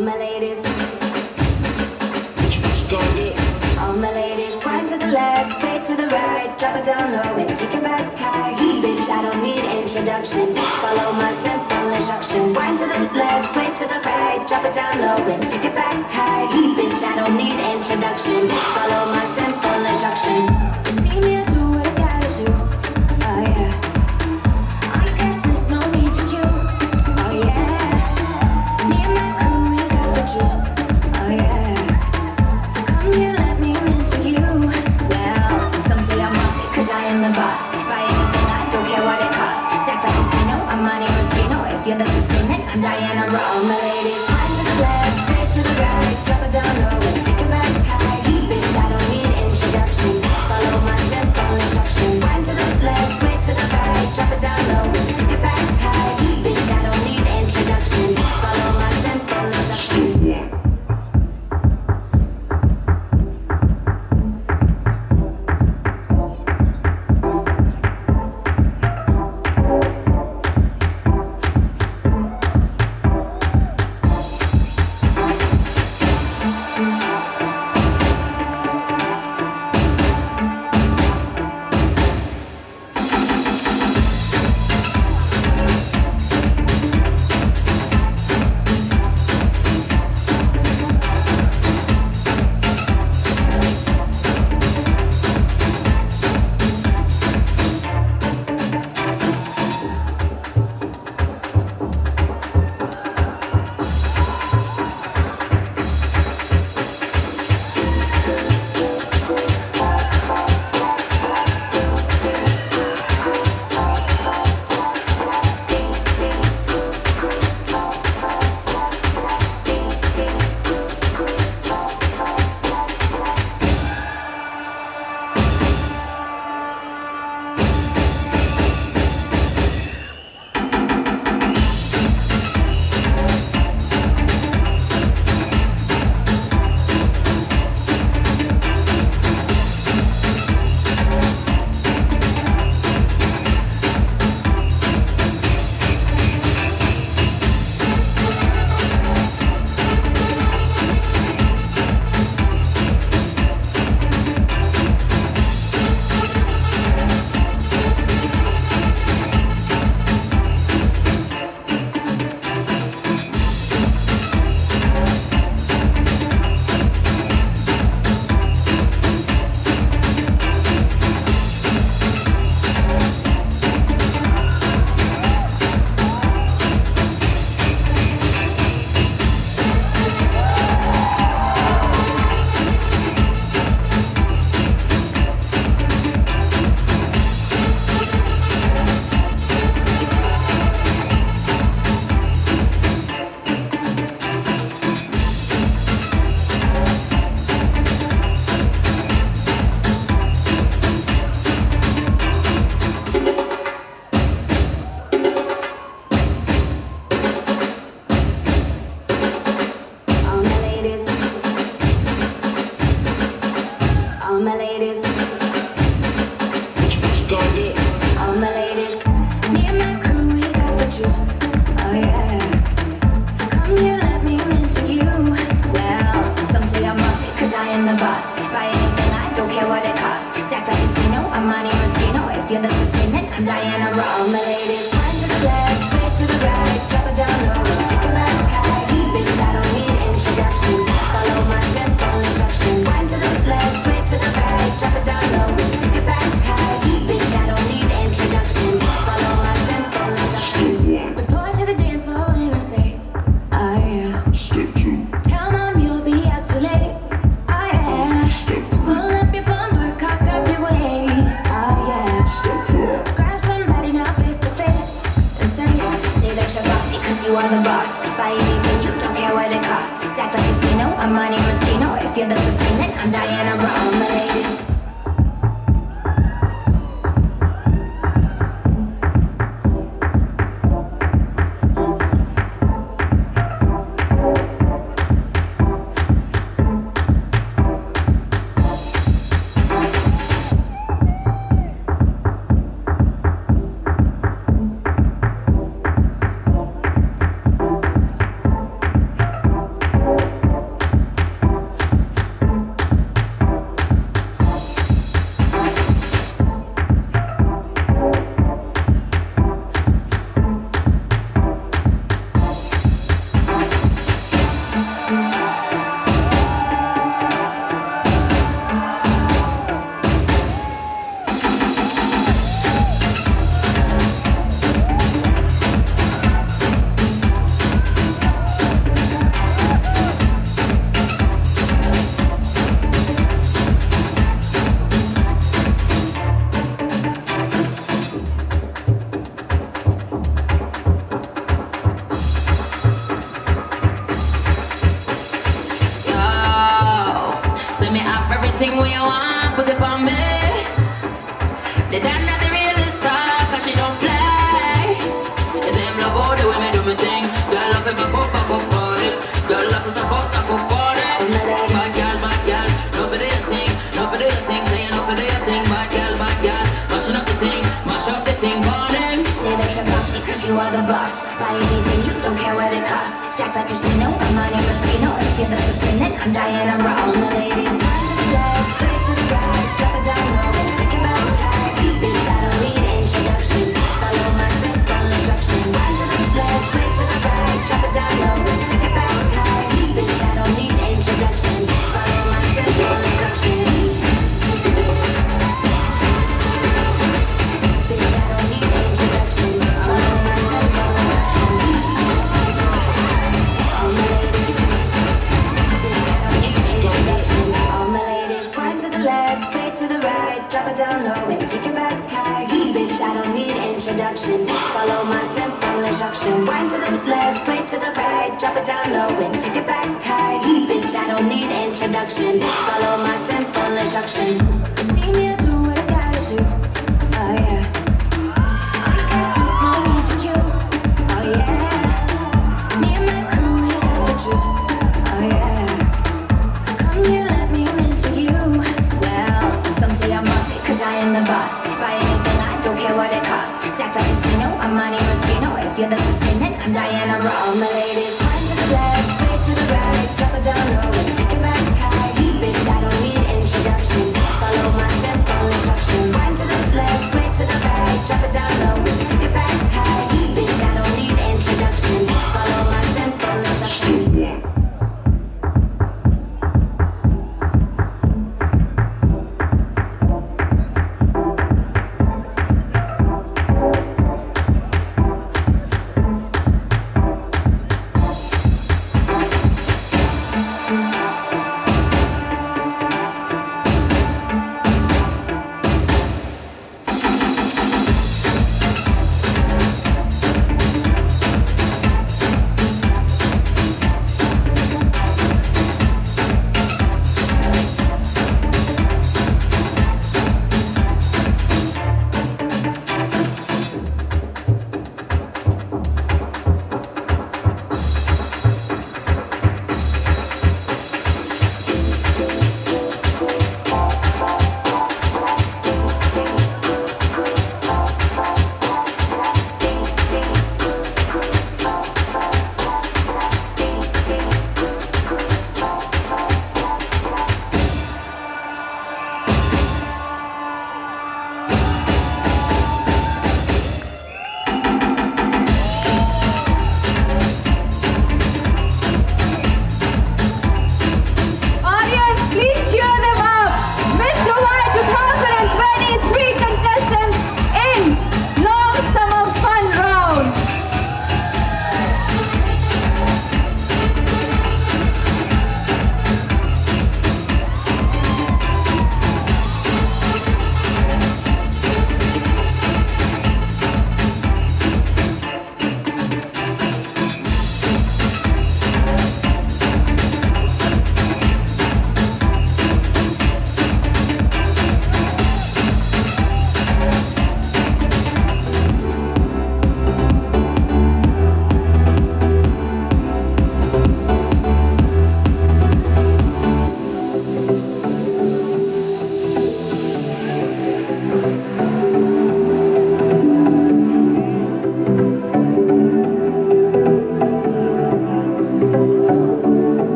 All my ladies. All my ladies, wind to the left, sway to the right, drop it down low and take it back high. Bitch, I don't need introduction. Follow my simple instruction. Wind to the left, sway to the right, drop it down low and take it back high. Bitch, I don't need introduction. Follow my simple instruction. You see me, I do what I gotta do. Oh yeah. On the gas, there's no need to queue. Oh yeah. Me and my crew, we got the juice. Oh yeah. So come here, let me into you. Well, some say I'm off it, cause I am the boss. Buy anything, I don't care what it costs. Stack like a casino, I'm money Rustino. If you're the supreme, I'm Diana Ross. All my ladies, wind to the left, straight to the right, drop it down low and take it back high. Bitch, I don't need introduction. Follow my simple instruction. Wind to the left, straight to the right, drop it down low and take it back high. Bitch, I don't need introduction. Follow my simple instruction. Anything we want, put it on me. They done not the real star, cause she don't play. They say I'm love all the way me do me thing. Girl love it, back up on it. Girl love it, stop up on it. Bad girl, no for the thing, no for the thing. Say no for the thing, bad girl, mashing up the thing, mash up the thing, on them. Say that you're boss because you are the boss. Buy anything, you don't care what it costs. Stack like a casino, I'm on your casino. If you're the supreme, then I'm Diana Ross. All my ladies, mind to the left, straight to the right, drop it down low and take it back high. Bitch, I don't need introduction. Follow my simple instruction. Mind to the left, straight to the right, drop it down low and take it back high. Bitch, I don't need introduction. Follow my simple instruction. Bitch, I don't need introduction. Follow my simple instruction. All my ladies, bitch, I don't need introduction. All my ladies, wind to the left, straight to the right, drop it down low and take it back high. Bitch, I don't need introduction. Follow my simple instruction. Wind to the left, straight to the right, drop it down low and take it back high. Bitch, I don't need introduction. Follow my simple instruction. You see me, I do what I gotta do. Oh yeah. I'm the guest, no need to queue. Oh yeah. Me and my crew, we got the juice. Oh yeah. So come here, let me mentor you. Well, some say I'm bossy, cause I am the boss. Buy anything, I don't care what it costs. Stack like a casino, I'm Monte Rustino. If you're the supreme, then I'm Diana Ross. All my ladies, wind to the left, straight to the right, drop it down low and take it back high. Bitch, I don't need introduction. Follow my simple instruction. Wind to the left, straight to the right, drop it down low and take it back high. Bitch, I don't need introduction. Follow my simple instruction.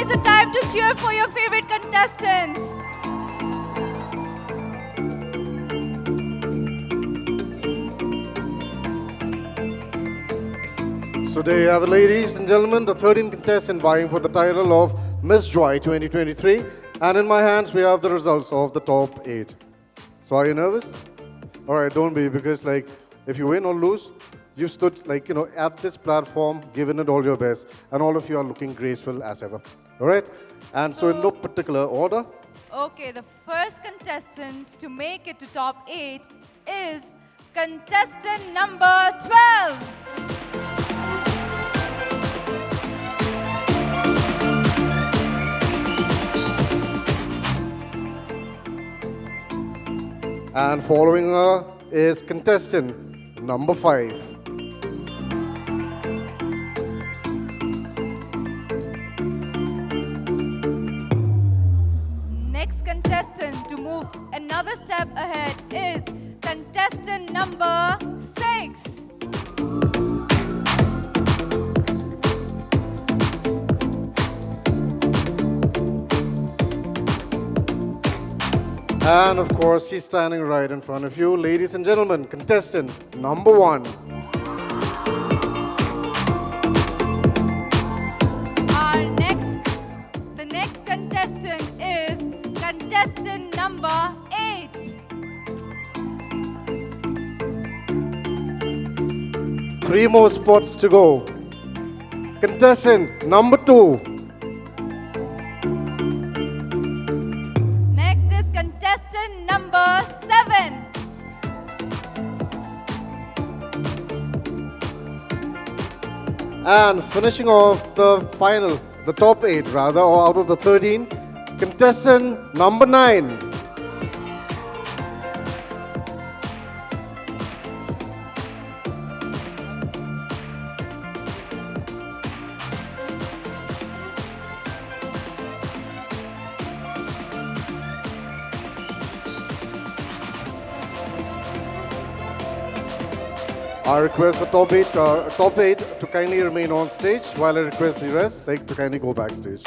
is the time to cheer for your favorite contestants. So there you have it, ladies and gentlemen, the 13th contestant vying for the title of Miss Jowai 2023. And in my hands, we have the results of the top 8. So are you nervous? All right, don't be, because like, if you win or lose, you stood at this platform, given it all your best, and all of you are looking graceful as ever. All right? And so in no particular order. Okay, the first contestant to make it to top 8 is contestant number 12. And following her is contestant number 5. Next contestant to move another step ahead is contestant number 6. And of course, she's standing right in front of you. Ladies and gentlemen, contestant number 1. The next contestant is contestant number 8. Three more spots to go. Contestant number 2. Next is contestant number 7. And finishing off the top 8 rather, or out of the 13, contestant number 9. I request the top eight to kindly remain on stage, while I request the rest to kindly go backstage.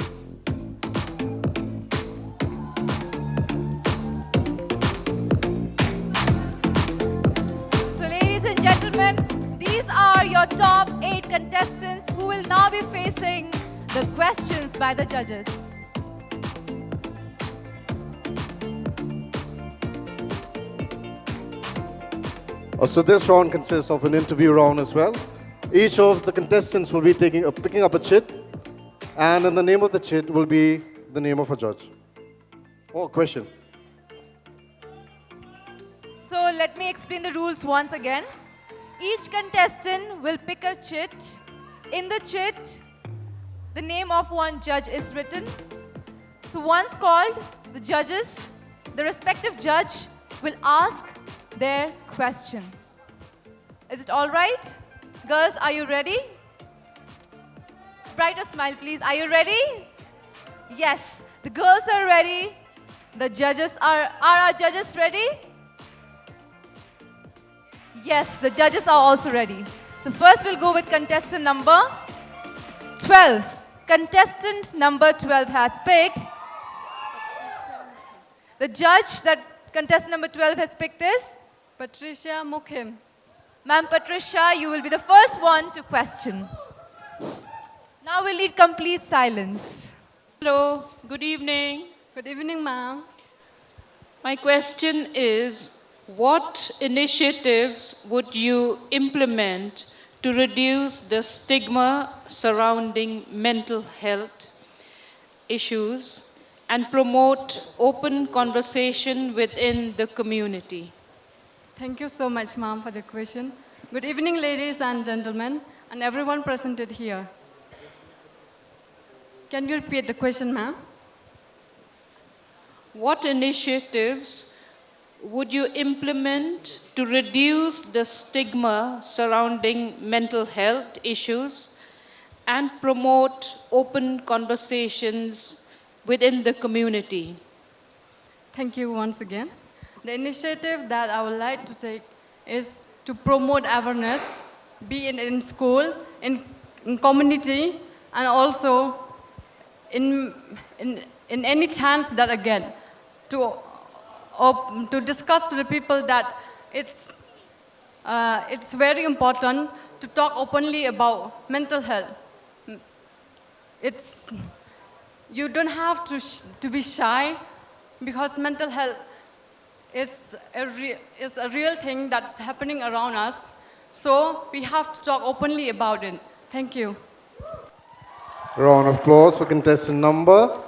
So ladies and gentlemen, these are your top 8 contestants who will now be facing the questions by the judges. So this round consists of an interview round as well. Each of the contestants will be picking up a chit, and in the name of the chit will be the name of a judge. Oh, question. So let me explain the rules once again. Each contestant will pick a chit. In the chit, the name of one judge is written. So once called, the respective judge will ask their question. Is it all right? Girls, are you ready? Brighter smile, please. Are you ready? Yes, the girls are ready. The judges are our judges ready? Yes, the judges are also ready. So first we'll go with contestant number 12. Contestant number 12 has picked. The judge that contestant number 12 has picked is? Patricia Mukim. Ma'am Patricia, you will be the first one to question. Now we'll need complete silence. Hello, good evening. Good evening, ma'am. My question is, what initiatives would you implement to reduce the stigma surrounding mental health issues and promote open conversation within the community? Thank you so much, ma'am, for the question. Good evening, ladies and gentlemen, and everyone presented here. Can you repeat the question, ma'am? What initiatives would you implement to reduce the stigma surrounding mental health issues and promote open conversations within the community? Thank you once again. The initiative that I would like to take is to promote awareness, be it in school, in community, and also in, in any chance that I get to discuss to the people that it's very important to talk openly about mental health. You don't have to be shy, because mental health is a real thing that's happening around us. So we have to talk openly about it. Thank you. Round of applause for contestant number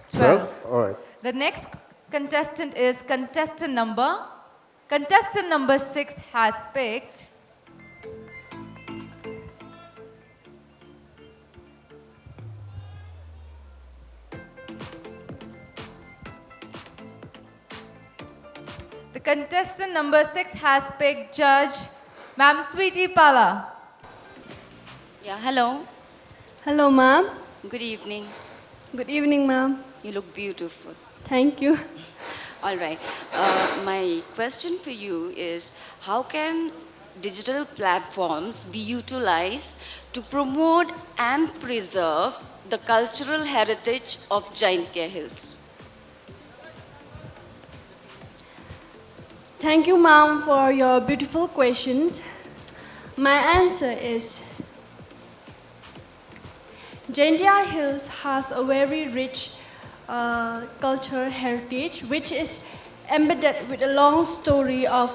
12. 12. All right. The next contestant is contestant number 6 has picked contestant number 6 has picked Judge Ma'am Sweetie Pala. Yeah, hello. Hello, ma'am. Good evening. Good evening, ma'am. You look beautiful. Thank you. All right. My question for you is, how can digital platforms be utilized to promote and preserve the cultural heritage of Jaintia Hills? Thank you, ma'am, for your beautiful questions. My answer is, Jaintia Hills has a very rich cultural heritage, which is embedded with a long story of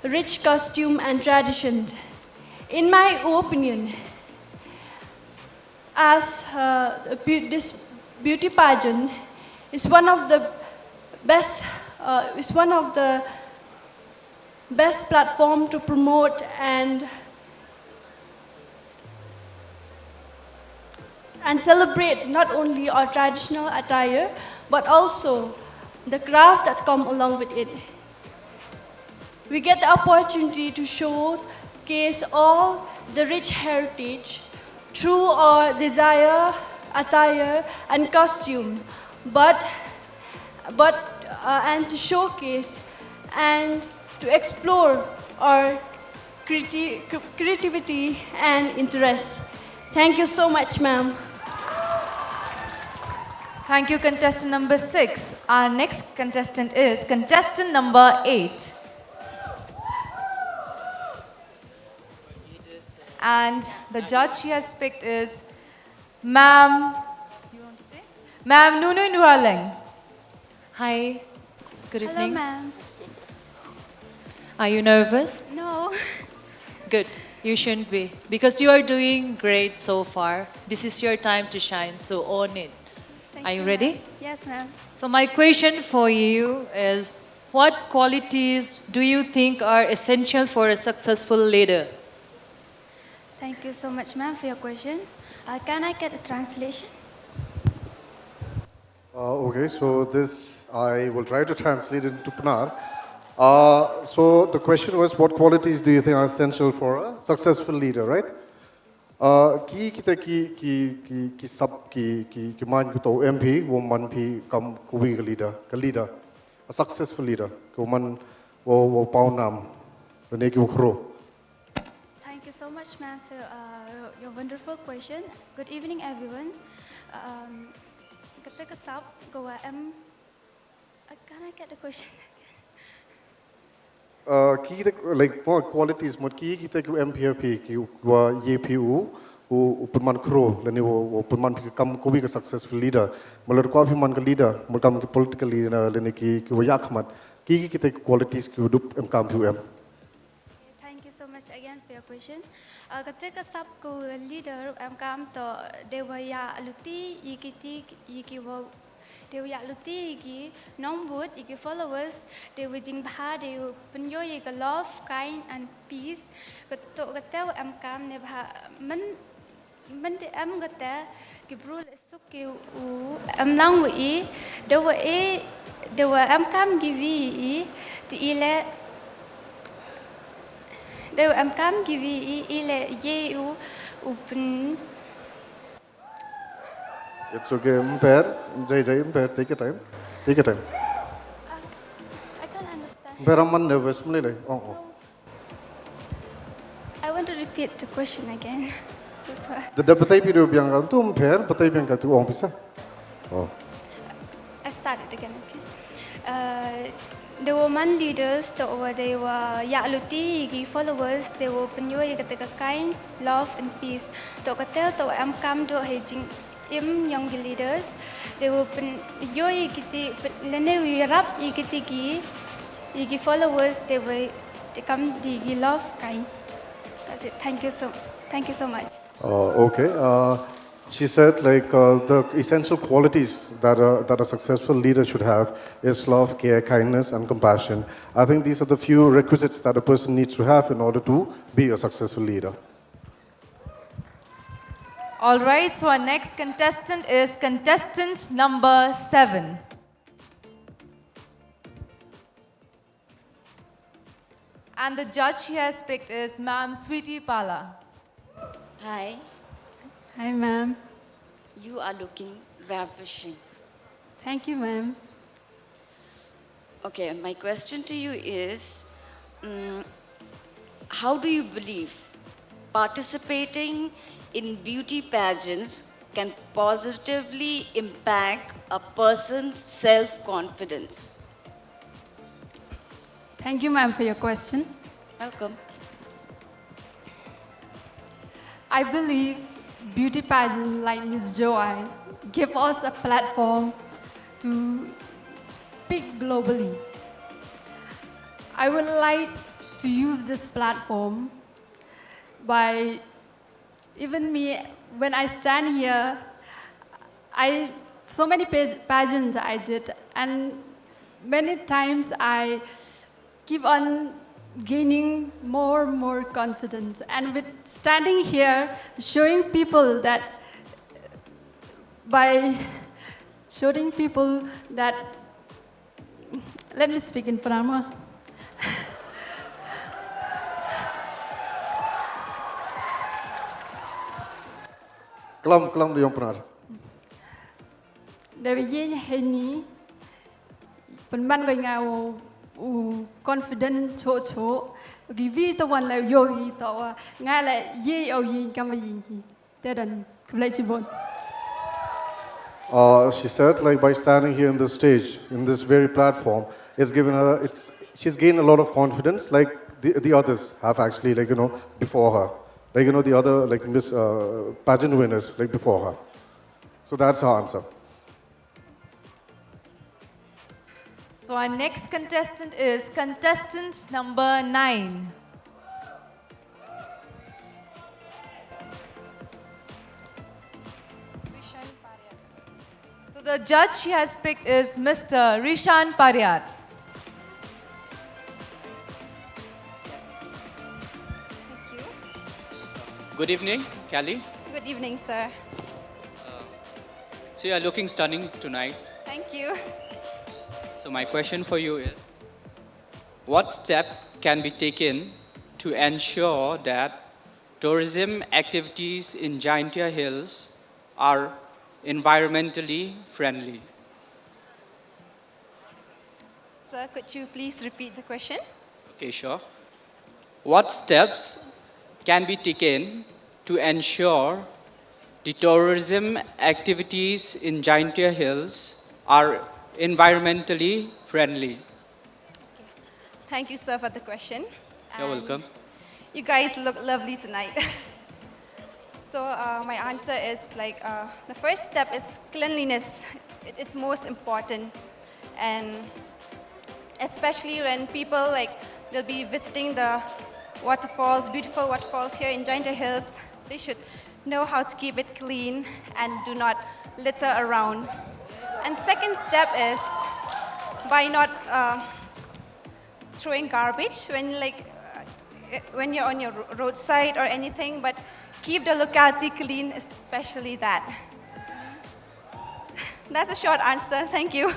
rich costume and traditions. In my opinion, as this beauty pageant is one of the best platform to promote and celebrate not only our traditional attire, but also the craft that come along with it. We get the opportunity to showcase all the rich heritage through our desire, attire, and costume, and to showcase and to explore our creativity and interests. Thank you so much, ma'am. Thank you, contestant number 6. Our next contestant is contestant number 8. And the judge she has picked is Ma'am, you want to say? Ma'am Nunu Nuraleng. Hi, good Hello, evening. ma'am. Are you nervous? No. Good, you shouldn't be, because you are doing great so far. This is your time to shine, so own it. Thank Are you ma'am. ready? Yes, ma'am. So my question for you is, what qualities do you think are essential for a successful leader? Thank you so much, ma'am, for your question. Can I get a translation? Okay, so this I will try to translate into Panar. So the question was, what qualities do you think are essential for a successful leader, right? Ki kita ki sab ki man kuto MP woman pi kam kuwi ka leader, a successful leader ko man wo pau nam ne ki khro. Thank you so much, ma'am, for your wonderful question. Good evening, everyone. Ketika sab ko em. Can I get the question? Ki like more qualities mod ki kita ku MPRP ki wa YPU u perman kro lani wo perman pi kam kuwi ka successful leader malor ko man ka leader mo kam ki political leader lani ki wa yakmat ki kita qualities ki dup em kam pu em. Thank you so much again for your question. Ketika sab ko leader em kam to dewaya aluti yikiwa Dewa luti iki nombut iki followers dewa jing bha dewa penyo iki love, kind and peace. Ketuk ketel em kam ne bha men de em kata ki brul esuk ki u em lang wi dewa em kam givi ti ile dewa em kam givi ile ye u pen. It's okay, Umpire. Jai, Umpire, take your time. Take your time. I can't understand. Umpire, I'm nervous. I want to repeat the question again. That's why. The batai pi do biang kan tu Umpire, batai biang kan tu ong bisa. Oh. I started again, okay. There were man leaders, there were Yaluti, followers, they were Penyo, kind, love, and peace. To Katel, to am come to hedging young leaders, they were Yo, Lene, we rap, Yiki followers, they come, the love, kind. That's it. Thank you so much. Okay. She said the essential qualities that a successful leader should have is love, care, kindness, and compassion. I think these are the few requisites that a person needs to have in order to be a successful leader. All right, so our next contestant is contestant number 7. And the judge she has picked is Ma'am Sweetie Pala. Hi, Hi, ma'am. you are looking ravishing. Thank you, ma'am. Okay, my question to you is, how do you believe participating in beauty pageants can positively impact a person's self-confidence? Thank you, ma'am, for your question. Welcome. I believe beauty pageant like Miss Jowai give us a platform to speak globally. I would like to use this platform by even me when I stand here. So many pageants I did, and many times I keep on gaining more and more confidence. And with standing here, showing people that, let me speak in Parama. Klam de jongpenaar. There is a henny, penman going out confident cho, give the one like yogi, ngala ye or ye come ye. Dead She said, by standing here in this stage, in this very platform, she's gained a lot of confidence, like the others have actually, before her. The other, Miss pageant winners, before her. So that's her answer. So our next contestant is contestant number 9. So the judge she has picked is Mr. Rishan Paryar. Good evening, Callie. Good evening, sir. So you are looking stunning tonight. Thank you. So my question for you is, what step can be taken to ensure that tourism activities in Jaintia Hills are environmentally friendly? Sir, could you please repeat the question? Okay, sure. What steps can be taken to ensure the tourism activities in Jaintia Hills are environmentally friendly? Thank you, sir, for the question. You're welcome. You guys look lovely tonight. So my answer is the first step is cleanliness. It is most important, and especially when people they'll be visiting the waterfalls, beautiful waterfalls here in Jaintia Hills, they should know how to keep it clean and do not litter around. And second step is by not throwing garbage when you're on your roadside or anything, but keep the locality clean, especially that. That's a short answer. Thank you.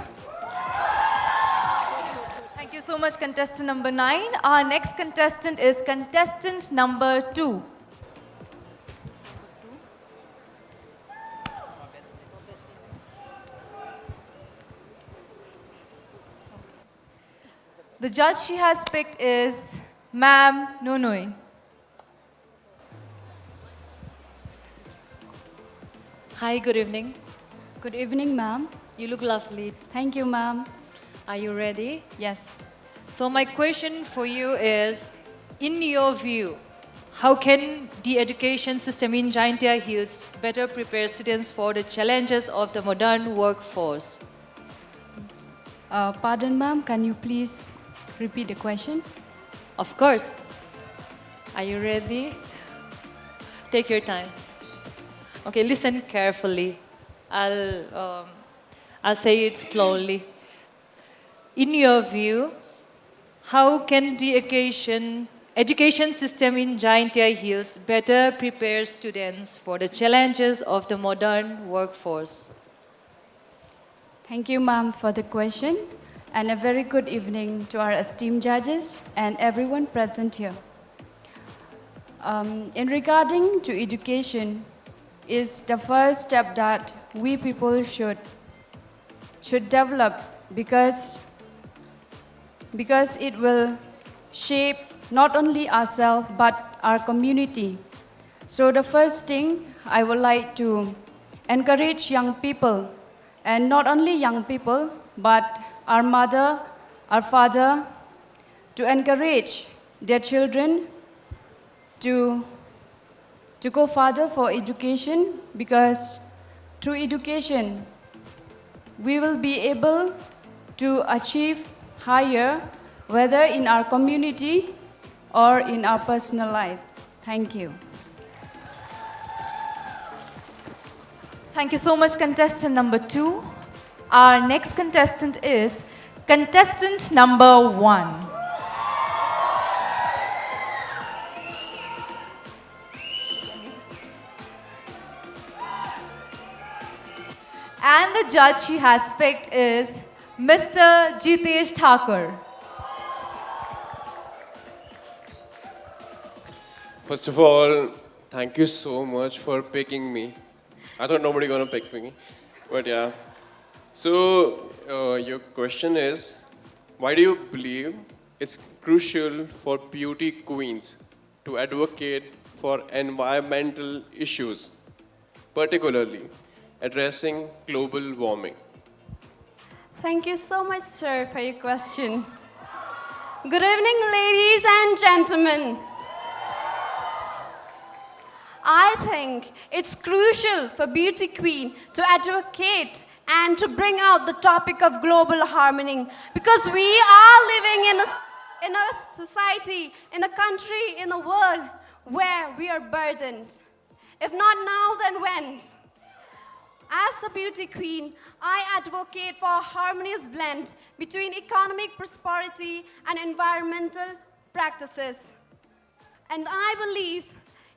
Thank you so much, contestant number 9. Our next contestant is contestant number 2. The judge she has picked is Ma'am Nunui. Hi, good evening. Good evening, ma'am. You look lovely. Thank you, ma'am. Are you ready? Yes. So my question for you is, in your view, how can the education system in Jaintia Hills better prepare students for the challenges of the modern workforce? Pardon, ma'am, can you please repeat the question? Of course. Are you ready? Take your time. Okay, listen carefully. I'll say it slowly. In your view, how can the education system in Jaintia Hills better prepare students for the challenges of the modern workforce? Thank you, ma'am, for the question, and a very good evening to our esteemed judges and everyone present here. In regarding to education, is the first step that we people should develop because it will shape not only ourselves but our community. So the first thing I would like to encourage young people, and not only young people but our mother, our father, to encourage their children to go further for education, because through education we will be able to achieve higher, whether in our community or in our personal life. Thank you. Thank you so much, contestant number 2. Our next contestant is contestant number 1. And the judge she has picked is Mr. Jitesh Thakur. First of all, thank you so much for picking me. I thought nobody gonna pick me, but yeah. So your question is, why do you believe it's crucial for beauty queens to advocate for environmental issues, particularly addressing global warming? Thank you so much, sir, for your question. Good evening, ladies and gentlemen. I think it's crucial for beauty queen to advocate and to bring out the topic of global harmony, because we are living in a society, in a country, in a world where we are burdened. If not now, then when? As a beauty queen, I advocate for a harmonious blend between economic prosperity and environmental practices. And I believe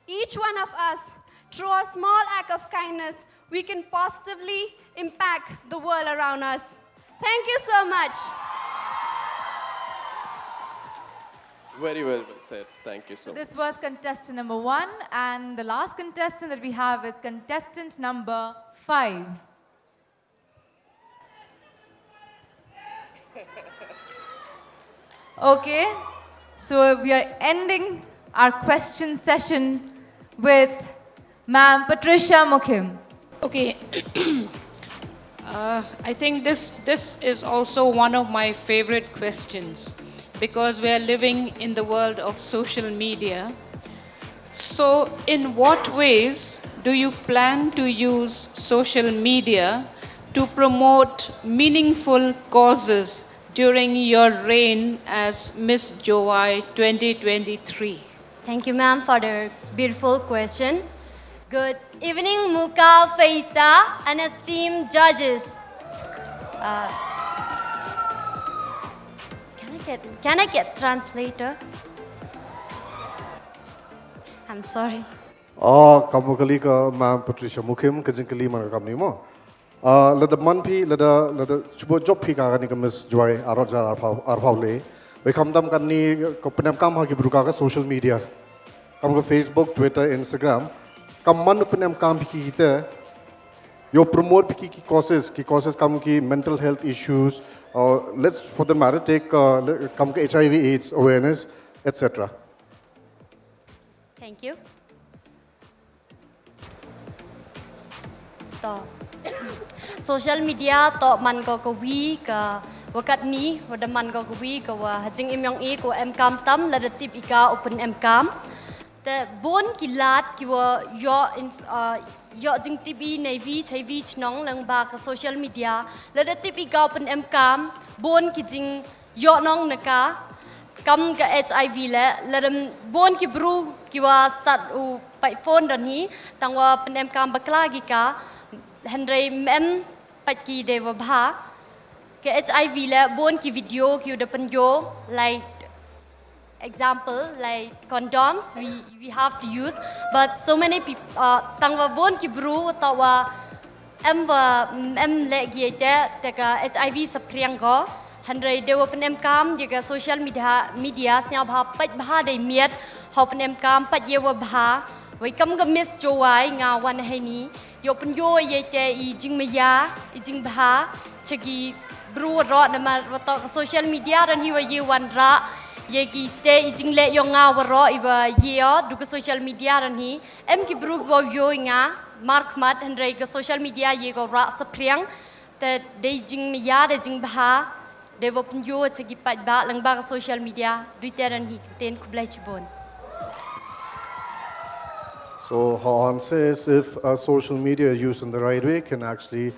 each one of us, through our small act of kindness, we can positively impact the world around us. Thank you so much. Very well said. Thank you so much. This was contestant number 1, and the last contestant that we have is contestant number 5. Okay, so we are ending our question session with Ma'am Patricia Mukim. Okay. I think this is also one of my favorite questions, because we are living in the world of social media. So in what ways do you plan to use social media to promote meaningful causes during your reign as Miss Jowai 2023? Thank you, ma'am, for the beautiful question. Good evening, Muka, Faista, and esteemed judges. Can I get translator? I'm sorry. Kamu kali ka Ma'am Patricia Mukim kajing kali mana kam ni mo. Lada man pi lada cuba job pi ka ni ka Miss Jowai arot jar arpau le. We kam dam kan ni ka penam kam ha ki beruka ka social media. Kam ka Facebook, Twitter, Instagram. Kam man penam kam pi kita. Yo promote pi ki causes kam ki mental health issues. Let's for the matter take kam ka HIV/AIDS awareness, etc. Thank you. social media to man ko kawi ka wakat ni wada man ko kawi ka wa hajing imyong e ko em kam tam la datip ika open em kam te bon kilat ki wa yo jing tv navy chai vi chnong lang ba ka social media la datip ika open em kam bon ki jing yo nong naka kam ka hiv la dam bon ki bru ki wa start u pai phone dan hi tangwa pen em kam bakla gi ka Henry mem paki deva bha ke HIV la bon ki video ki udah yo like example like condoms we have to use but so many people tangwa bon ki bru tawa em le gi te ka HIV sapriang go Henry dewa pen em kam je ka social media sia bha pat bha dai miet ho pen em kam pat ye wa bha wai kam ga miss Jowai nga wan hai ni yo pen yo ye te I jing maya I jing bha chagi bru ro na ma to social media ran hi wa ye wan ra ye ki te I jing le yo nga wa ro I wa ye yo du ka social media ran hi em ki bru bo yo nga mark mat han re ka social media ye go ra sapriang te de jing maya de jing bha de wo pen yo chagi pat ba lang ba ka social media du te ran hi ten ku blai chibon. So her answer is if social media used in the right way can actually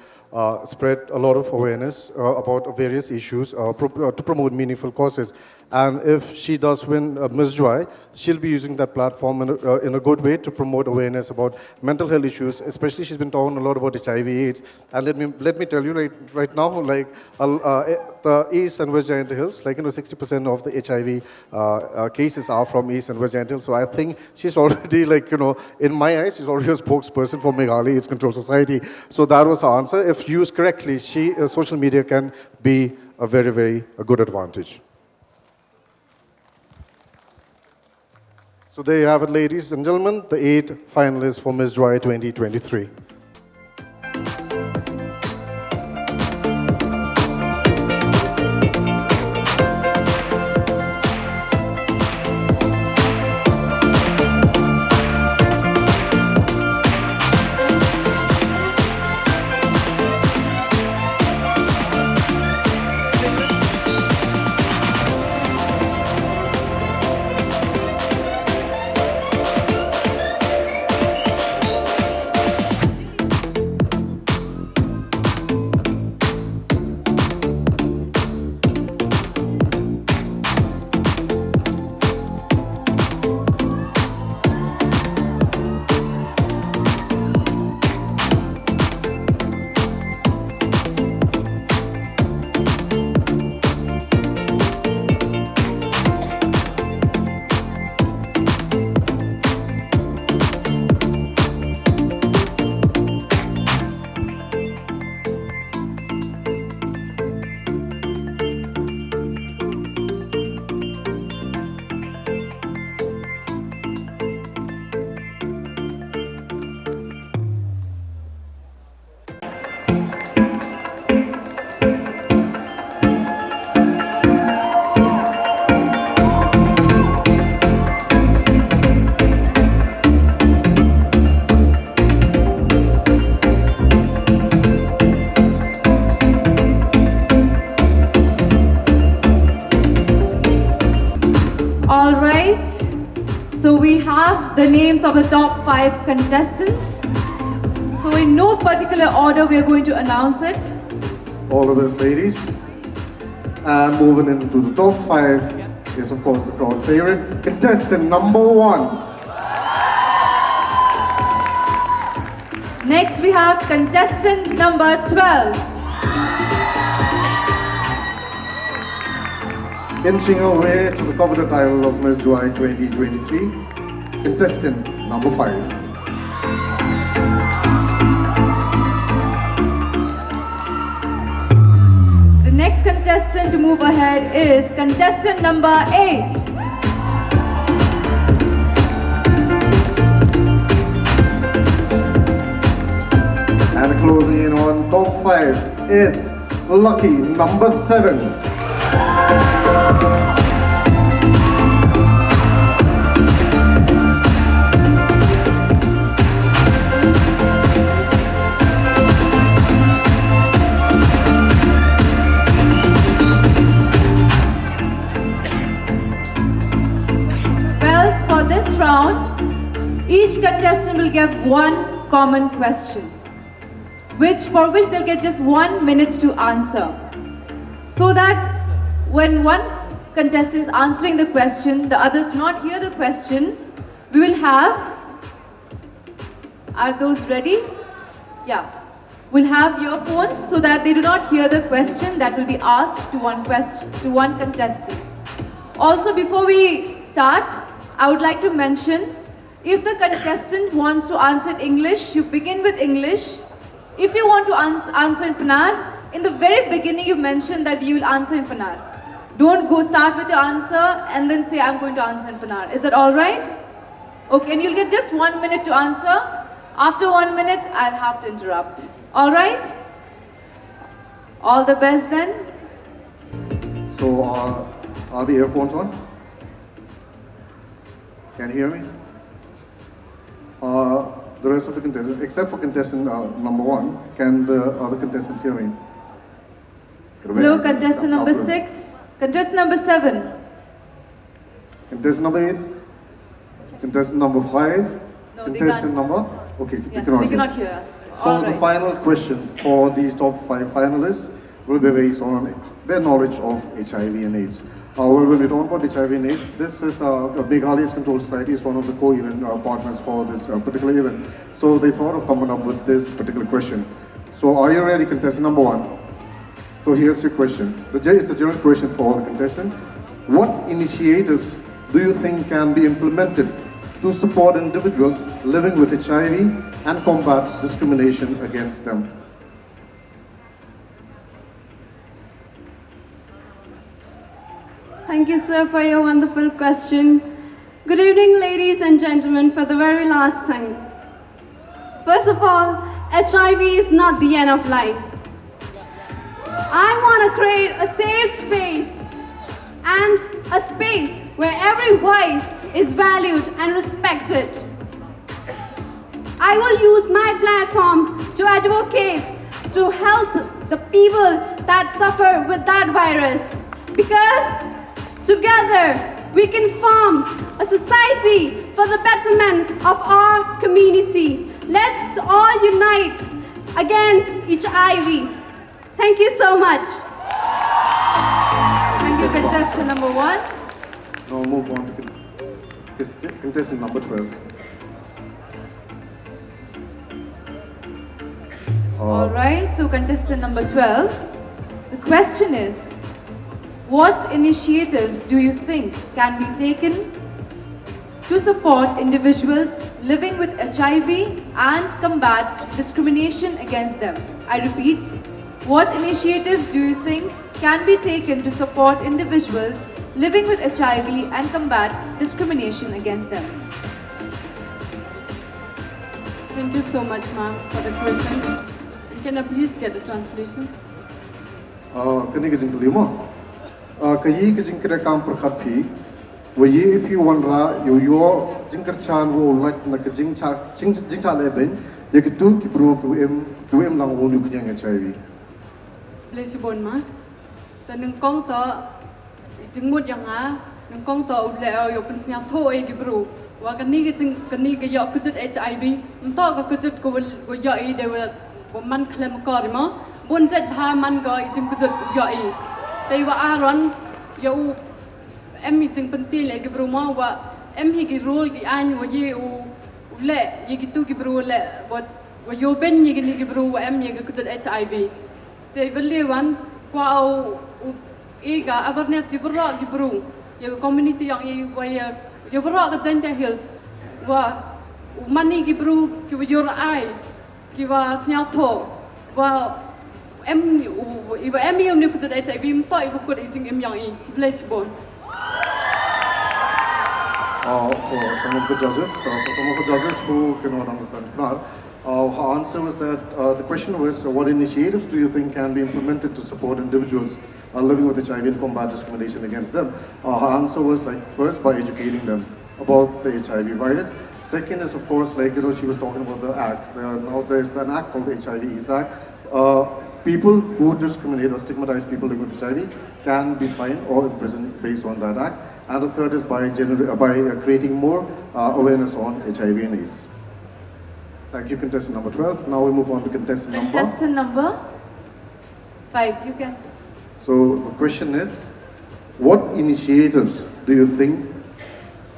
spread a lot of awareness about various issues to promote meaningful causes. And if she does win Miss Jowai, she'll be using that platform in a good way to promote awareness about mental health issues. Especially, she's been talking a lot about HIV/AIDS. And let me tell you right now, like the East and West Giant Hills, like 60% of the HIV cases are from East and West Giant Hills. So I think she's already in my eyes, she's already a spokesperson for Meghalaya AIDS Control Society. So that was her answer. If used correctly, social media can be a very, very good advantage. So there you have it, ladies and gentlemen, the 8 finalists for Miss Jowai 2023. All right, so we have the names of the top 5 contestants. So in no particular order, we are going to announce it. All of us, ladies. And moving into the top 5 is, of course, the crowd favorite, contestant number 1. Next, we have contestant number 12. Inching her way to the coveted title of Miss Jowai 2023, contestant number 5. The next contestant to move ahead is contestant number 8. And closing in on top 5 is lucky number 7. contestant will get one common question, for which they'll get just 1 minute to answer. So that when one contestant is answering the question, the others not hear the question, we will have, are those ready? Yeah. We'll have earphones so that they do not hear the question that will be asked to one contestant. Also, before we start, I would like to mention, if the contestant wants to answer in English, you begin with English. If you want to answer in Panar, in the very beginning you mentioned that you will answer in Panar. Don't go start with your answer and then say, I'm going to answer in Panar. Is that all right? Okay, and you'll get just 1 minute to answer. After 1 minute, I'll have to interrupt. All right? All the best then. So, are the earphones on? Can you hear me? The rest of the contestants, except for contestant number 1, can the other contestants hear me? Hello, contestant number 6. Contestant number 7. Contestant number 8. Contestant number 5. No, contestant number? Okay, yes, they cannot hear us. So All the right. final question for these top 5 finalists will be based on their knowledge of HIV and AIDS. Well, when we talk about HIV and AIDS, this is Meghalaya AIDS Control Society is one of the co-event partners for this particular event. So they thought of coming up with this particular question. So are you ready, contestant number 1? So here's your question. It's a general question for all the contestants. What initiatives do you think can be implemented to support individuals living with HIV and combat discrimination against them? Thank you, sir, for your wonderful question. Good evening, ladies and gentlemen, for the very last time. First of all, HIV is not the end of life. I want to create a safe space and a space where every voice is valued and respected. I will use my platform to advocate to help the people that suffer with that virus, because together we can form a society for the betterment of our community. Let's all unite against HIV. Thank you so much. Thank you, contestant number 1. Now move on to contestant number 12. All right, so contestant number 12. The question is, what initiatives do you think can be taken to support individuals living with HIV and combat discrimination against them? I repeat, what initiatives do you think can be taken to support individuals living with HIV and combat discrimination against them? Thank you so much, ma'am, for the question. And can I please get the translation? Kani ka jing lima. Kayi ka jing kira kam perkat pi. Wayi ipi wanra yo jing kerchan wo like na ka jing cha leben. Ya kitu ki bro ki em lang wo nu kunyang HIV. Please bon ma. Ta nung kong to jing mut yang a nung kong to le yo pen snya tho e ki bro. Wa kani ka yo ku jut HIV. Mto ka ku jut ko yo e de wa man klem ko ri ma. Bon jet bha man ko jing ku jut yo e. Tai wa aron yo em mi jing pen ti le ki bro ma wa em hi ki role ki an wa ye u le ye ki tu ki bro le wa yo ben ye ki bro wa em ye ku jut HIV. They believe one wow ega awareness you brought you bro your community yang you brought the Gentile Hills wa money you bro you your eye you was nyatho wa em you ni ku the HIV mto you could eating em yang place bone. For some of the judges who cannot understand Khmer, her answer was that the question was, what initiatives do you think can be implemented to support individuals living with HIV and combat discrimination against them? Her answer was like, first by educating them about the HIV virus. Second is, of course, like, she was talking about the act. Now there's an act called the HIV AIDS Act. People who discriminate or stigmatize people living with HIV can be fined or imprisoned based on that act. And the third is by creating more awareness on HIV and AIDS. Thank you, contestant number 12. Now we move on to Contestant number 5. You can. So the question is, what initiatives do you think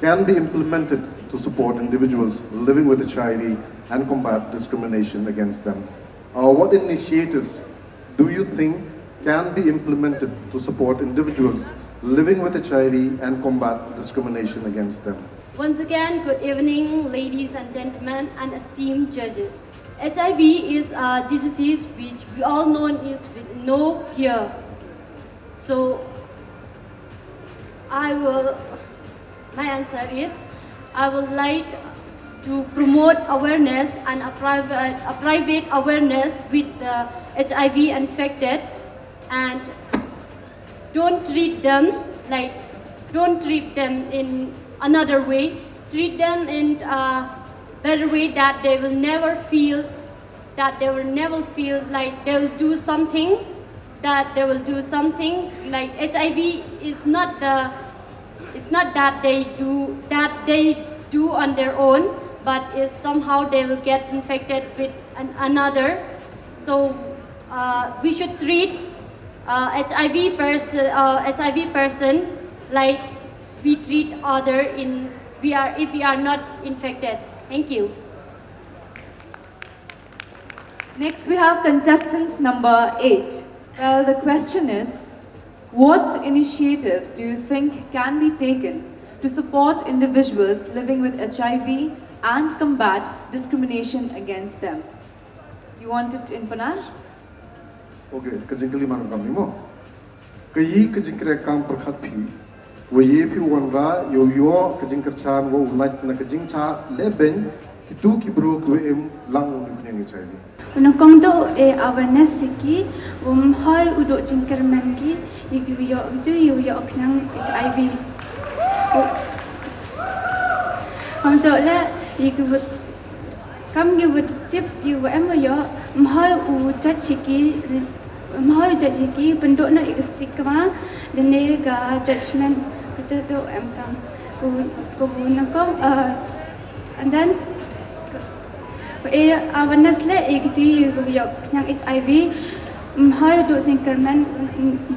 can be implemented to support individuals living with HIV and combat discrimination against them? What initiatives do you think can be implemented to support individuals living with HIV and combat discrimination against them? Once again, good evening, ladies and gentlemen, and esteemed judges. HIV is a disease which we all know is with no cure. So, my answer is, I would like to promote awareness and a private awareness with the HIV infected, and don't treat them in another way. Treat them in a better way that they will never feel like they will do something like HIV is not that they do on their own, but is somehow they will get infected with another. So we should treat HIV person like we treat other if we are not infected. Thank you. Next, we have contestant number 8. Well, the question is, what initiatives do you think can be taken to support individuals living with HIV and combat discrimination against them? You want it in Panar? Okay, kajingkali mana kami mo. Kayi kajingkre kam perkhat pi. Wo ye pi wanra yo kajingkar chan wo unat na kajingcha leben kitu kibro kwem lang unikne HIV. Unakong do awareness ki hoy udo jingkar man ki yo knang HIV. Le kam tip em yo hoy judge bentuk na stigma dene ga judgment kita do em kam and then awareness le gitu yo yang HIV hoy do jingkerman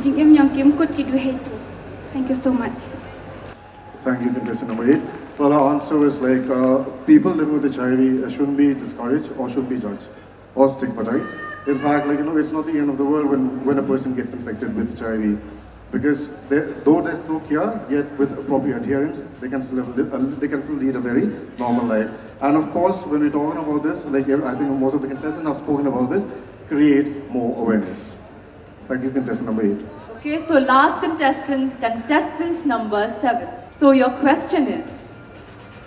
jingem yang kim kut kidu hetu. Thank you so much. Thank you, contestant number 8. Well, our answer is like people living with HIV shouldn't be discouraged or shouldn't be judged or stigmatized. In fact, it's not the end of the world when a person gets infected with HIV, because though there's no cure, yet with appropriate adherence, they can still lead a very normal life. And of course, when we're talking about this, I think most of the contestants have spoken about this, create more awareness. Thank you, contestant number 8. Okay, so last contestant number 7. So your question is,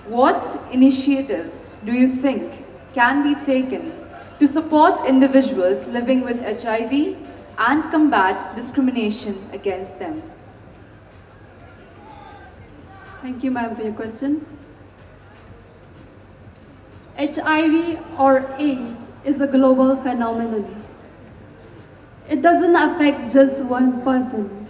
what initiatives do you think can be taken to support individuals living with HIV and combat discrimination against them? Thank you, ma'am, for your question. HIV or AIDS is a global phenomenon. It doesn't affect just one person,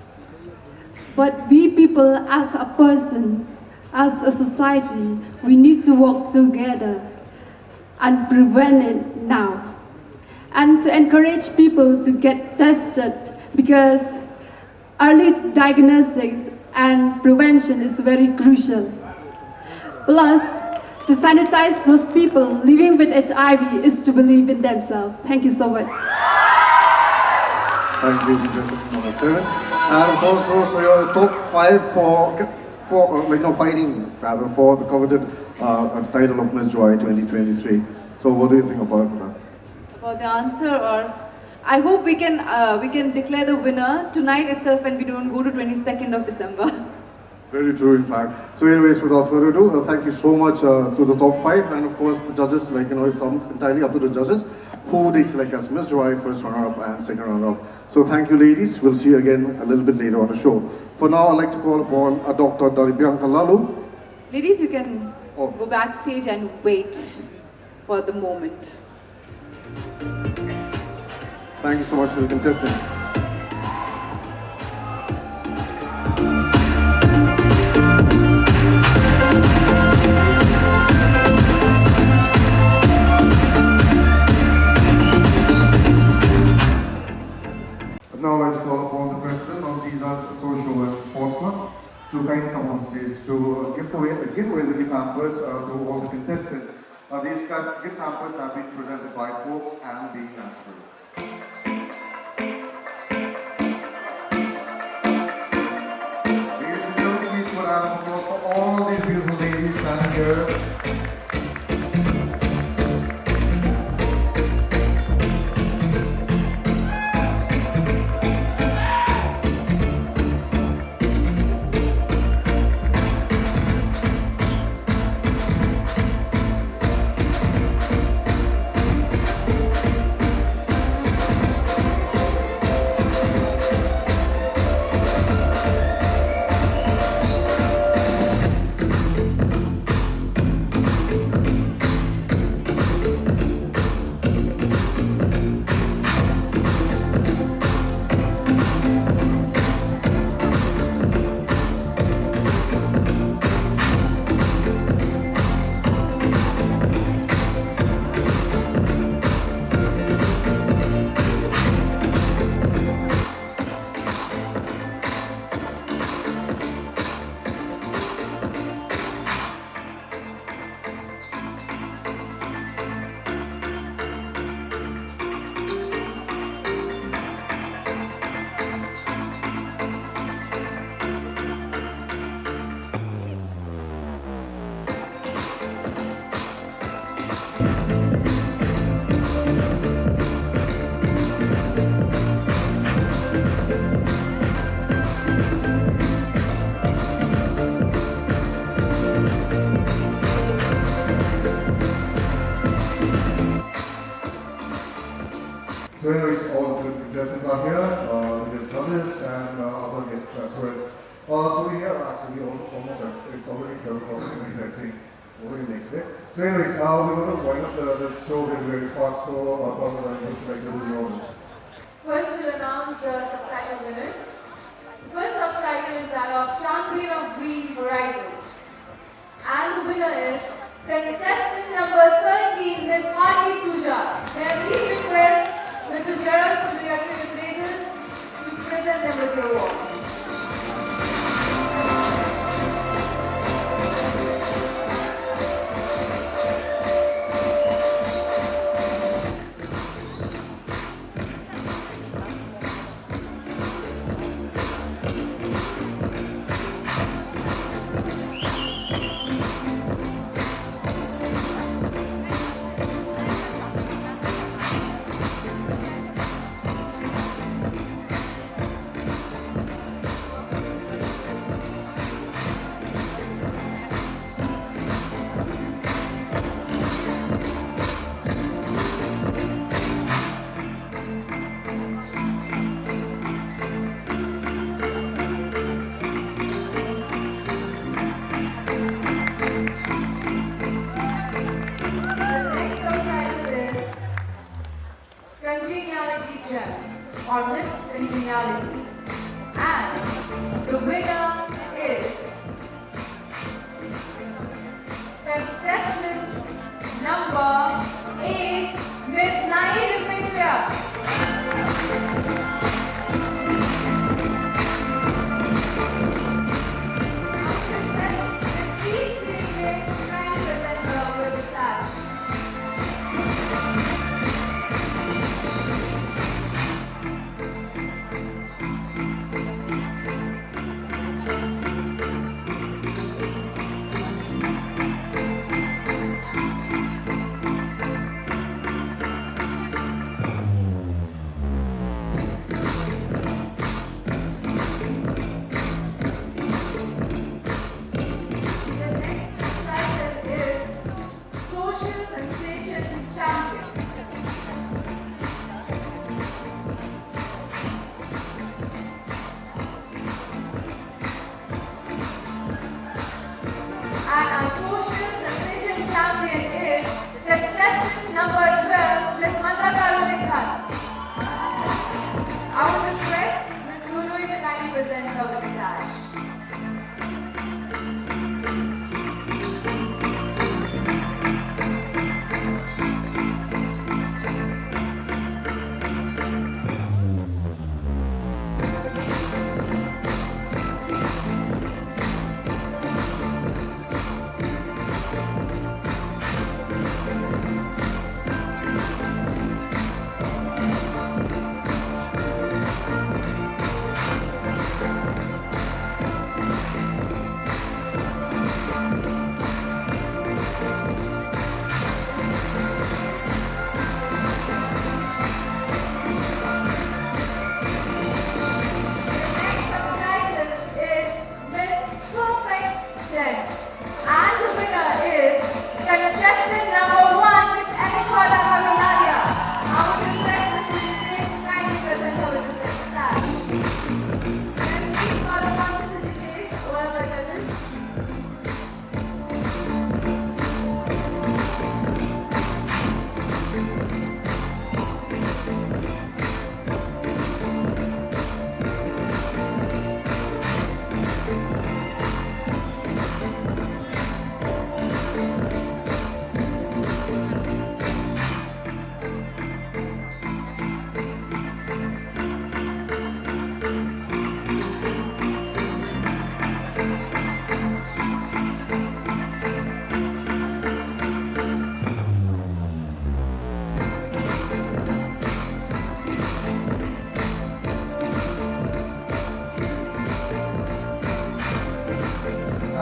but we people as a person, as a society, we need to work together and prevent it now. And to encourage people to get tested, because early diagnosis and prevention is very crucial. Plus, to sanitize those people living with HIV is to believe in themselves. Thank you so much. Thank you, contestant number 7. And of course, those are your top 5 fighting for the coveted title of Miss Jowai 2023. So what do you think about that? About the answer, or I hope we can declare the winner tonight itself and we don't go to 22nd of December. Very true, in fact. So anyways, without further ado, thank you so much to the top 5, and of course the judges, it's entirely up to the judges who they select as Miss Jowai, first runner-up and second runner-up. So thank you, ladies. We'll see you again a little bit later on the show. For now, I'd like to call upon Dr. Bianca Lalu. Ladies, you can go backstage and wait for the moment. Thank you so much to the contestants. I'd now like to call upon the president of Teasa's Social and Sports Club to kindly come on stage to give away the gift hampers to all the contestants. These gift hampers have been presented by Cokes and Being Natural. Ladies and gentlemen, please put a round of applause for all these beautiful ladies standing here. So anyways, all the contestants are here, there's judges and other guests as well. So we have actually almost, it's already 12 o'clock, I think, already next day. So anyways, we're going to wind up the show very fast, so Pastor, I'm going to like to do the honors. First, we'll announce the subtitle winners. The first subtitle is that of Champion of Green Horizons. And the winner is contestant number 13, Ms. Hardy Suja. May I please request Mrs. Gerald from the Electric Blazers to present them with the award. Congeniality Gem or Miss Congeniality. And the winner is contestant number 8, Miss Naeed Miswia.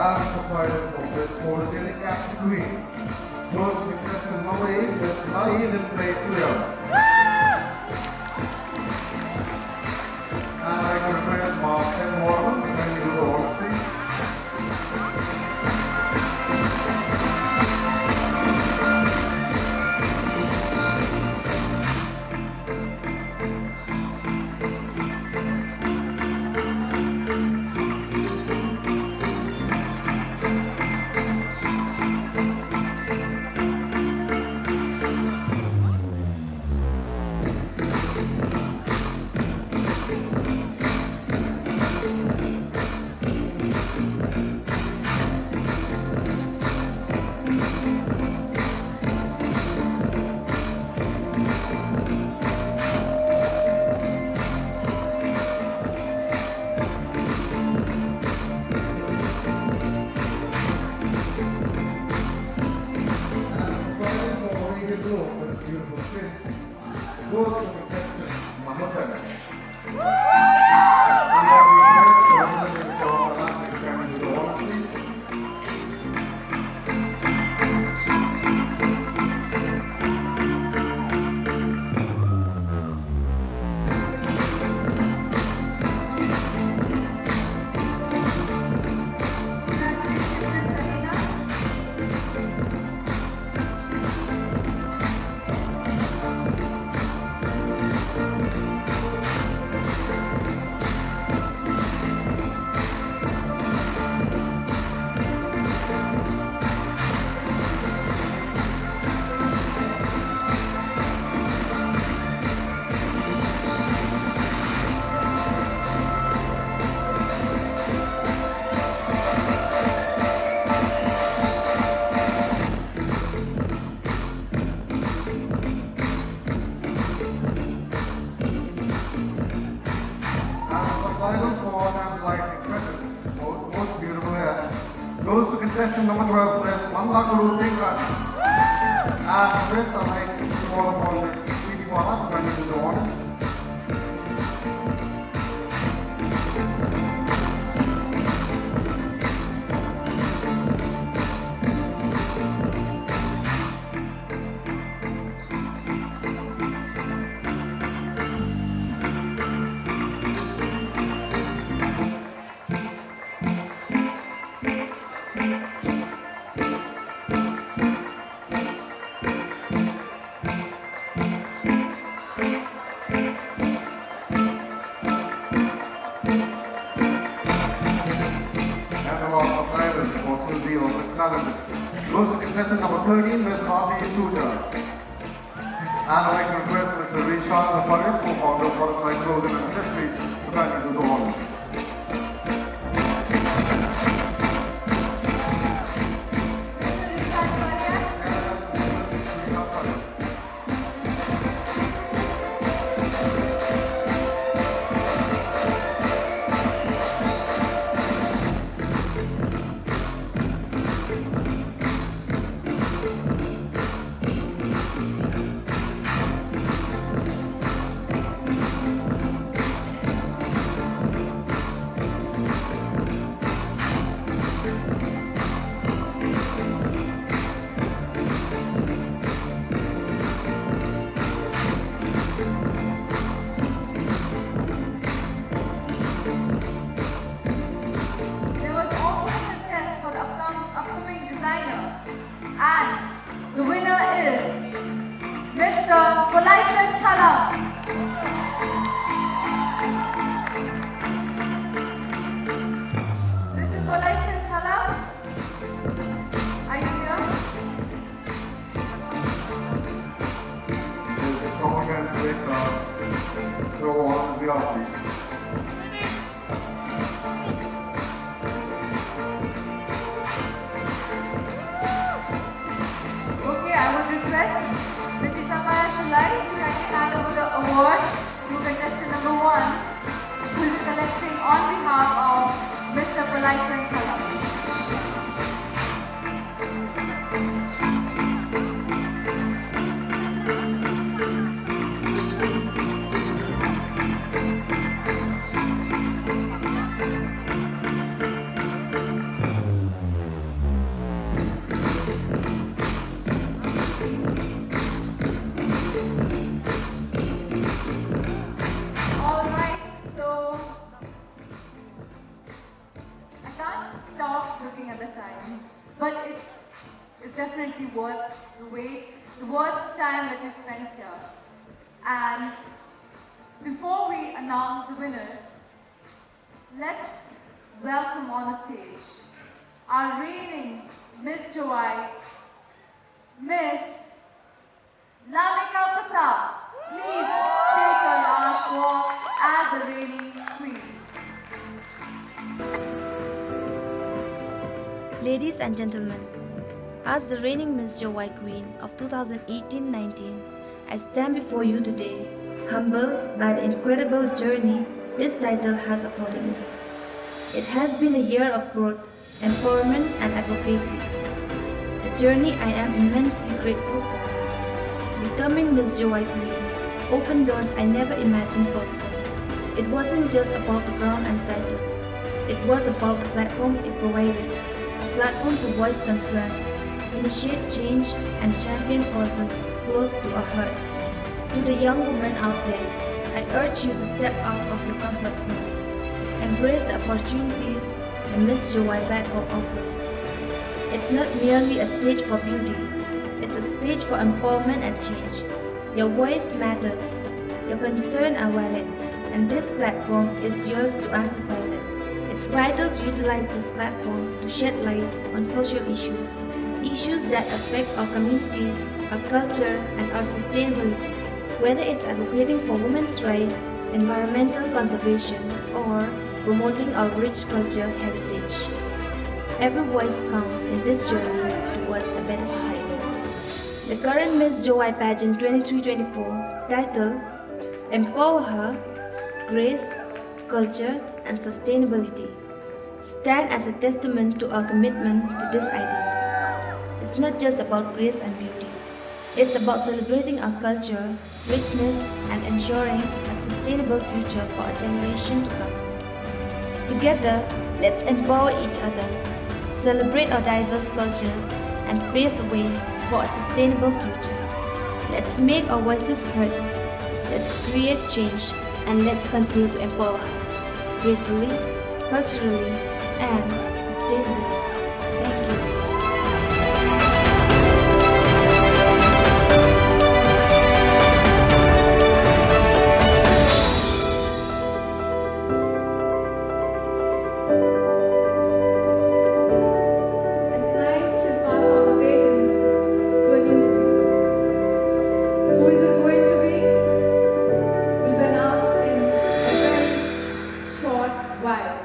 And Subtitle for this photogenic category goes to contestant number 8, Miss Naeem in place Surya. And I can request Mark and Morgan to bring you to the honesty. Goes to contestant number 7. And I request the representative for Malak to come into the honors, please. Subtitle for tantalizing tresses, most beautiful hair, goes to contestant number 12, Miss Mandakuru Tinkan. And for this, I'd like to call upon Miss Sweetie Pala to come into the honors. Goes to contestant number 13, Ms. Hati Suja. And I'd like to request Mr. Rishad Nathalia, co-founder of Butterfly Clothing and Accessories, to come into the honors. And the winner is Mr. Contestant Chala. Mr. Contestant Chala, are you here? If someone can take the honors behalf, please. To kindly hand over the award to contestant number 1, who will be collecting on behalf of Mr. Pralay Chala. but it is definitely worth the wait, worth the time that we spent here. And before we announce the winners, let's welcome on the stage our reigning Miss Jowai, Miss Lamika Pasa. Please take your last walk as the reigning queen. Ladies and gentlemen, as the reigning Miss Jowai Queen of 2018-19, I stand before you today, humbled by the incredible journey this title has afforded me. It has been a year of growth, empowerment, and advocacy. A journey I am immensely grateful for. Becoming Miss Jowai Queen opened doors I never imagined possible. It wasn't just about the crown and title. It was about the platform it provided, a platform to voice concerns, initiate change, and champion causes close to our hearts. To the young women out there, I urge you to step out of your comfort zones. Embrace the opportunities the Miss Jowai platform offers. It's not merely a stage for beauty, it's a stage for empowerment and change. Your voice matters, your concerns are valid, and this platform is yours to amplify them. It's vital to utilize this platform to shed light on social issues, issues that affect our communities, our culture, and our sustainability. Whether it's advocating for women's rights, environmental conservation, or promoting our rich culture heritage. Every voice counts in this journey towards a better society. The current Miss Jowai Pageant 23-24, titled Empower Her, Grace, Culture, and Sustainability, stand as a testament to our commitment to these ideals. It's not just about grace and beauty. It's about celebrating our culture, richness, and ensuring a sustainable future for a generation to come. Together, let's empower each other, celebrate our diverse cultures, and pave the way for a sustainable future. Let's make our voices heard, let's create change, and let's continue to empower her, gracefully, culturally, and sustainably. Thank you. And tonight she'll pass on the baton to a new queen. Who is it going to be? Will be announced in a very short while.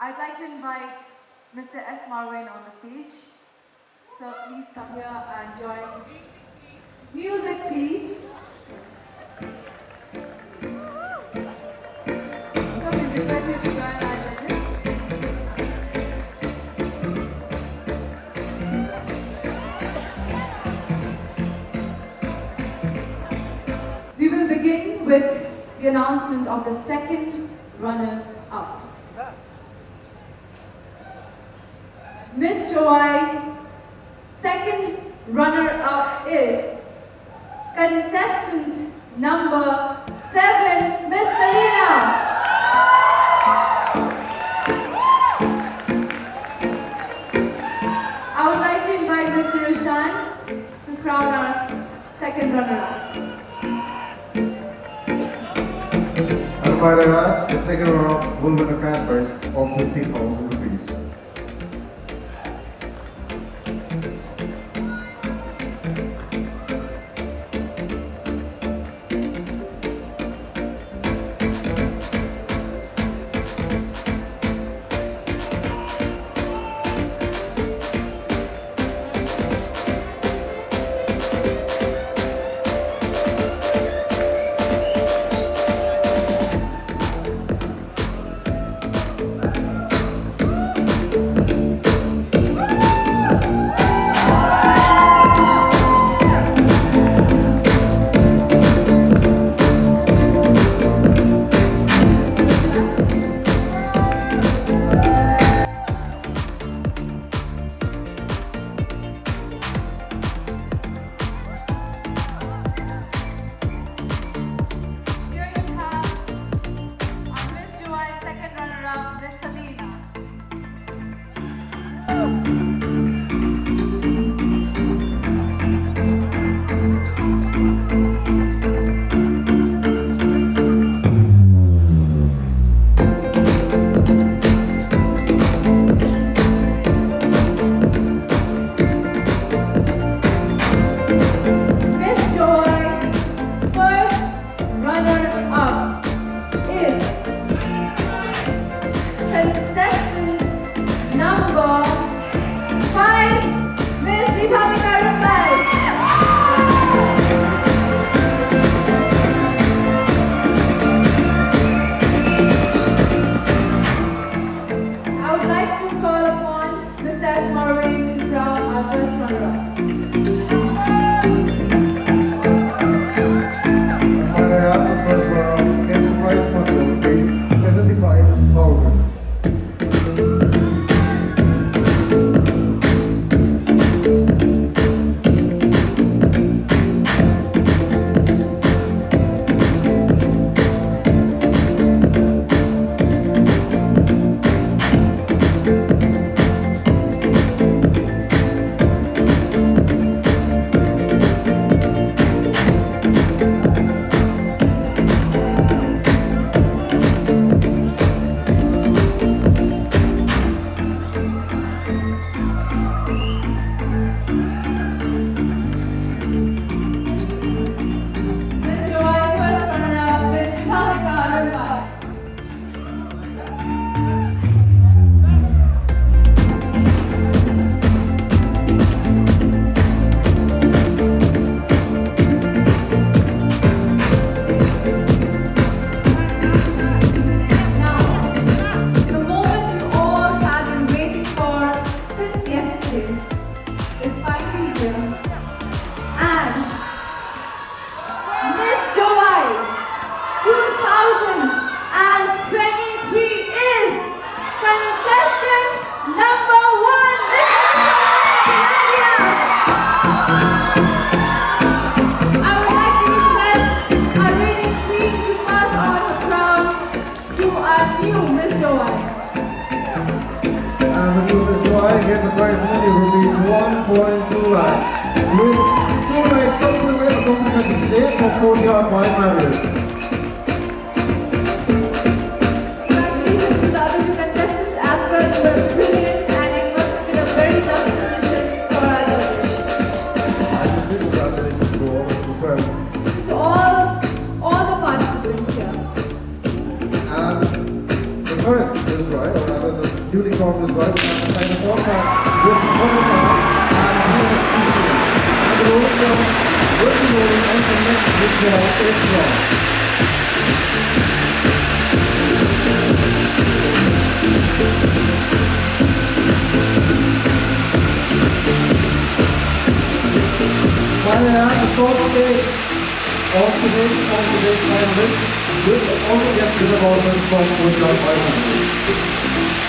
I'd like to invite Mr. S. Marwin on the stage. So please come here and join. Music, please. So we'll request you to join our judges. We will begin with the announcement of the second runners-up. Miss Jowai, second runner-up is contestant number 7, Miss Melina. I would like to invite Mr. Roshan to crown our second runner-up. And by that, the second runner will win a cash prize of 50,000 rupees. our new Miss Jowai. And the new Miss Jowai gets a prize money rupees 1.2 lakhs. With 2 nights complimentary stay for Korea by marriage. Congratulations to the other two contestants as well. You were brilliant and it must have been a very tough decision for our judges. I just say congratulations to all of you as well. So all the participants here. And the current Miss Jowai, or rather the newly crowned Miss Jowai, will have to sign a contract with Muka and USCC. And the road will be rolling on the next Miss Jowai 8th round. While I am the fourth stage of today's finalist, will also get to the government from Gujarat by Monday.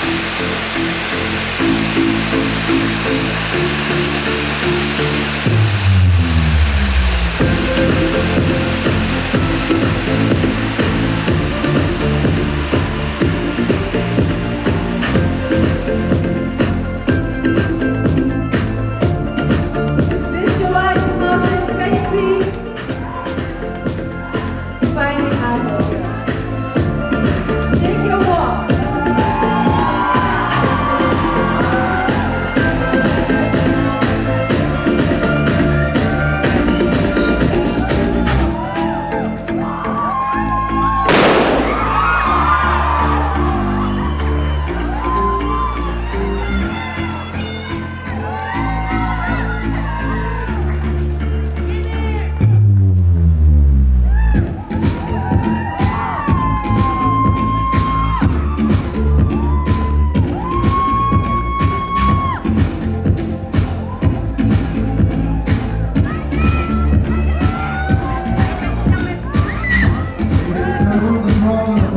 Miss Jowai 2023. Finally have her here. Take your walk.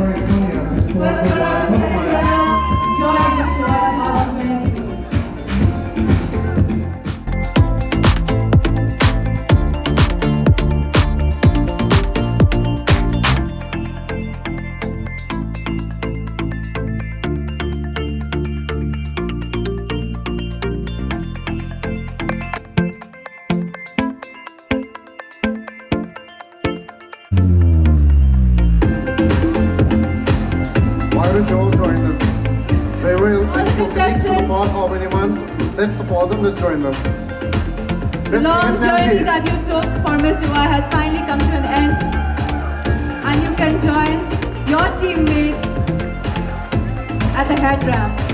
First round, second round, join Miss Jowai 2023. Why don't you all join them? They will. All the For the contestants. past how many months? Let's support them. Let's join them. The Let's long take a journey selfie. that you took for Miss Jowai has finally come to an end. And you can join your teammates at the head ramp.